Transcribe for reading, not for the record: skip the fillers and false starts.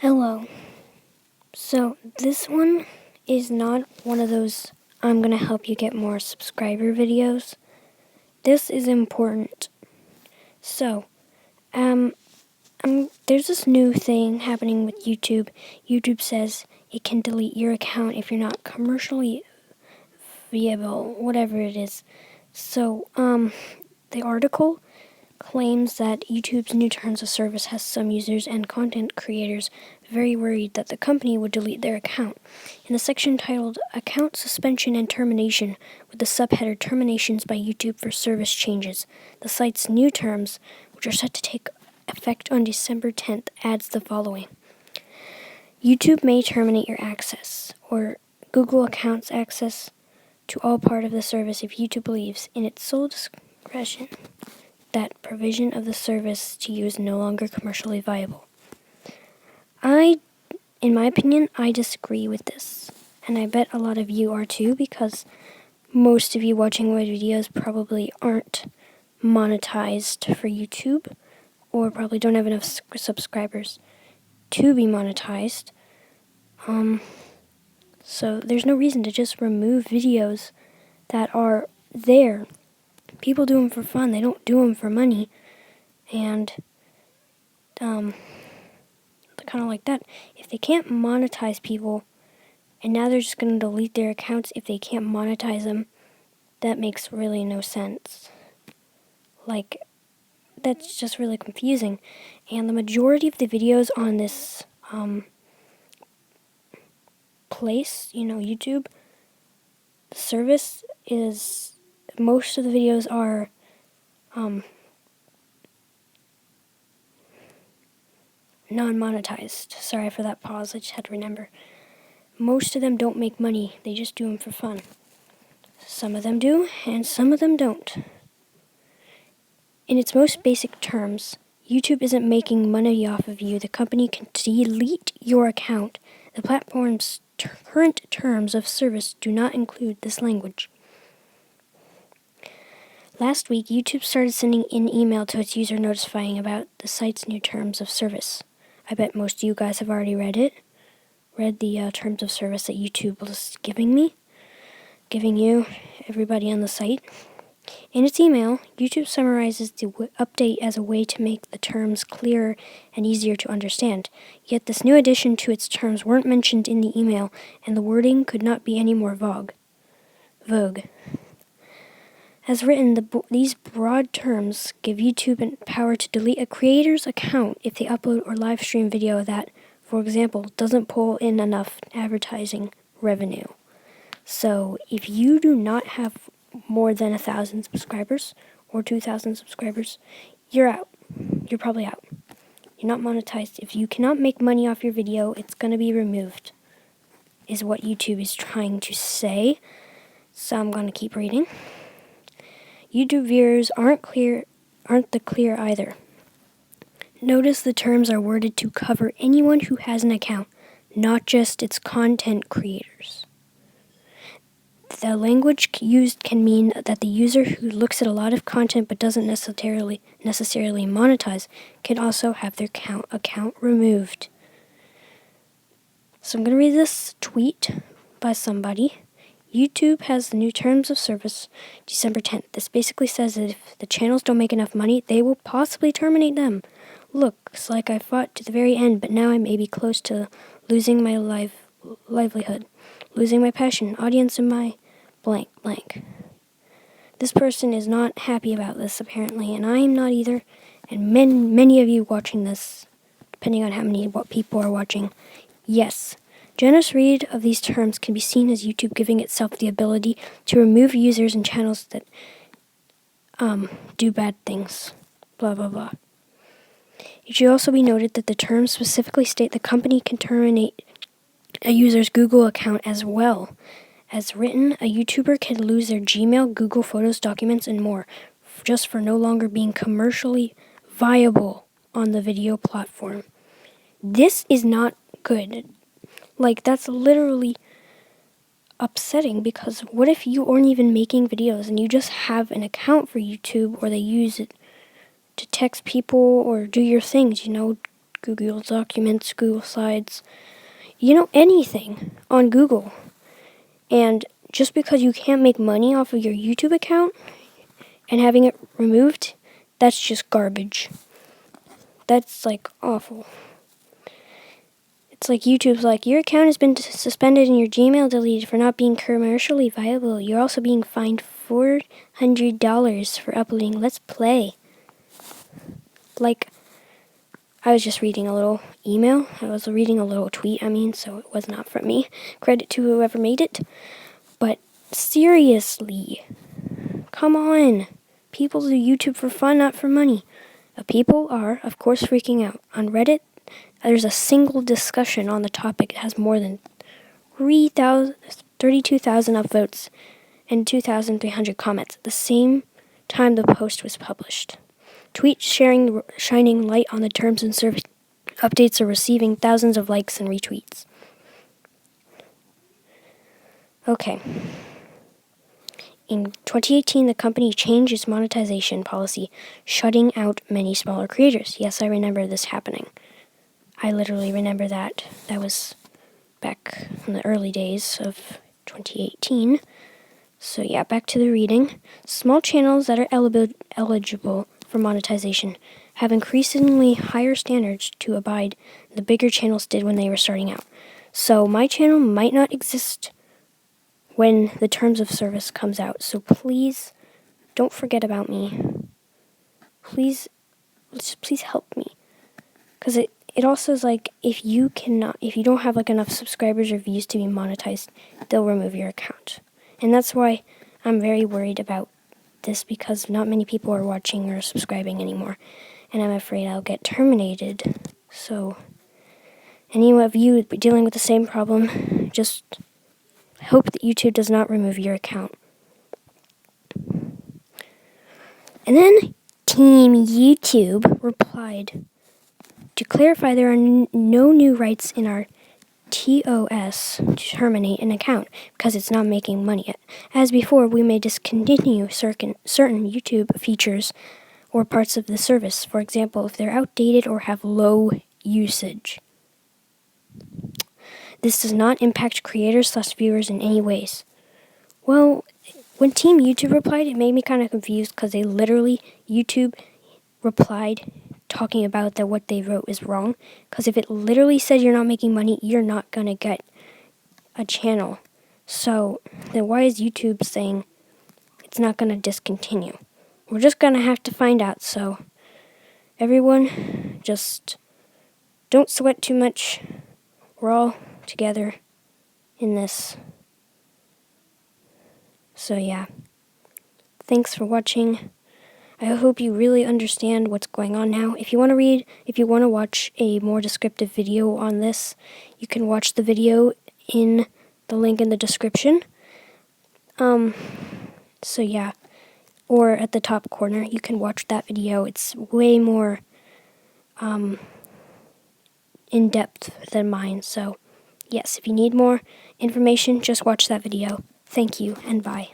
Hello. So this one is not one of those I'm going to help you get more subscriber videos. This is important. So, there's this new thing happening with YouTube. YouTube says it can delete your account if you're not commercially viable, whatever it is. So, the article claims that YouTube's new terms of service has some users and content creators very worried that the company would delete their account. In a section titled Account Suspension and Termination, with the subheader Terminations by YouTube for Service Changes, the site's new terms, which are set to take effect on December 10th, adds the following. YouTube may terminate your access, or Google account's access to all part of the service if YouTube believes, in its sole discretion, that provision of the service to you is no longer commercially viable. In my opinion, I disagree with this. And I bet a lot of you are too, because most of you watching my videos probably aren't monetized for YouTube, or probably don't have enough subscribers to be monetized. So there's no reason to just remove videos that are there. People do them for fun. They don't do them for money. And kind of like that. If they can't monetize people, and now they're just going to delete their accounts if they can't monetize them, that makes really no sense. Like, that's just really confusing. And the majority of the videos on this place, YouTube, the service is, most of the videos are non-monetized. Sorry for that pause, I just had to remember. Most of them don't make money, they just do them for fun. Some of them do, and some of them don't. In its most basic terms, YouTube isn't making money off of you. The company can delete your account. The platform's current terms of service do not include this language. Last week, YouTube started sending an email to its user notifying about the site's new terms of service. I bet most of you guys have already read the terms of service that YouTube was giving you, everybody on the site. In its email, YouTube summarizes the update as a way to make the terms clearer and easier to understand. Yet this new addition to its terms weren't mentioned in the email, and the wording could not be any more vague. As written, these broad terms give YouTube power to delete a creator's account if they upload or live stream video that, for example, doesn't pull in enough advertising revenue. So if you do not have more than 1,000 subscribers or 2,000 subscribers, you're out. You're probably out. You're not monetized. If you cannot make money off your video, it's going to be removed, is what YouTube is trying to say. So I'm going to keep reading. YouTube viewers aren't clear either. Notice the terms are worded to cover anyone who has an account, not just its content creators. The language used can mean that the user who looks at a lot of content but doesn't necessarily monetize can also have their account removed. So I'm going to read this tweet by somebody. YouTube has the new terms of service December 10th. This basically says that if the channels don't make enough money, they will possibly terminate them. Looks like I fought to the very end, but now I may be close to losing my livelihood, losing my passion, audience, and my blank. This person is not happy about this, apparently, and I am not either. And many of you watching this, depending on how many people are watching, yes. Generous read of these terms can be seen as YouTube giving itself the ability to remove users and channels that do bad things. Blah, blah, blah. It should also be noted that the terms specifically state the company can terminate a user's Google account as well. As written, a YouTuber can lose their Gmail, Google Photos, documents, and more, just for no longer being commercially viable on the video platform. This is not good. Like, that's literally upsetting, because what if you aren't even making videos and you just have an account for YouTube, or they use it to text people or do your things, Google Documents, Google Slides, anything on Google. And just because you can't make money off of your YouTube account and having it removed, that's just garbage. That's awful. It's like YouTube's like, your account has been suspended and your Gmail deleted for not being commercially viable. You're also being fined $400 for uploading Let's Play. I was just reading a little email. I was reading a little tweet, so it was not from me. Credit to whoever made it. But seriously, come on. People do YouTube for fun, not for money. People are, of course, freaking out. On Reddit, there's a single discussion on the topic. It has more than 32,000 upvotes and 2,300 comments at the same time the post was published. Tweets shining light on the terms and service updates are receiving thousands of likes and retweets. Okay. In 2018, the company changed its monetization policy, shutting out many smaller creators. Yes, I remember this happening. I literally remember that. That was back in the early days of 2018. So yeah, back to the reading. Small channels that are eligible for monetization have increasingly higher standards to abide than the bigger channels did when they were starting out. So my channel might not exist when the terms of service comes out. So please don't forget about me. Please help me. Because it also is like, if you don't have enough subscribers or views to be monetized, they'll remove your account. And that's why I'm very worried about this, because not many people are watching or subscribing anymore. And I'm afraid I'll get terminated. So any of you dealing with the same problem, just hope that YouTube does not remove your account. And then Team YouTube replied, to clarify, there are no new rights in our TOS to terminate an account because it's not making money yet. As before, we may discontinue certain YouTube features or parts of the service, for example, if they're outdated or have low usage. This does not impact creators/viewers in any ways. Well, when Team YouTube replied, it made me kind of confused, because YouTube replied talking about that what they wrote is wrong. Because if it literally said you're not making money, you're not going to get a channel. So then why is YouTube saying it's not going to discontinue? We're just going to have to find out. So everyone, just don't sweat too much. We're all together in this. So yeah, thanks for watching. I hope you really understand what's going on now. If you want to watch a more descriptive video on this, you can watch the video in the link in the description. So yeah, or at the top corner, you can watch that video. It's way more in depth than mine. So yes, if you need more information, just watch that video. Thank you, and bye.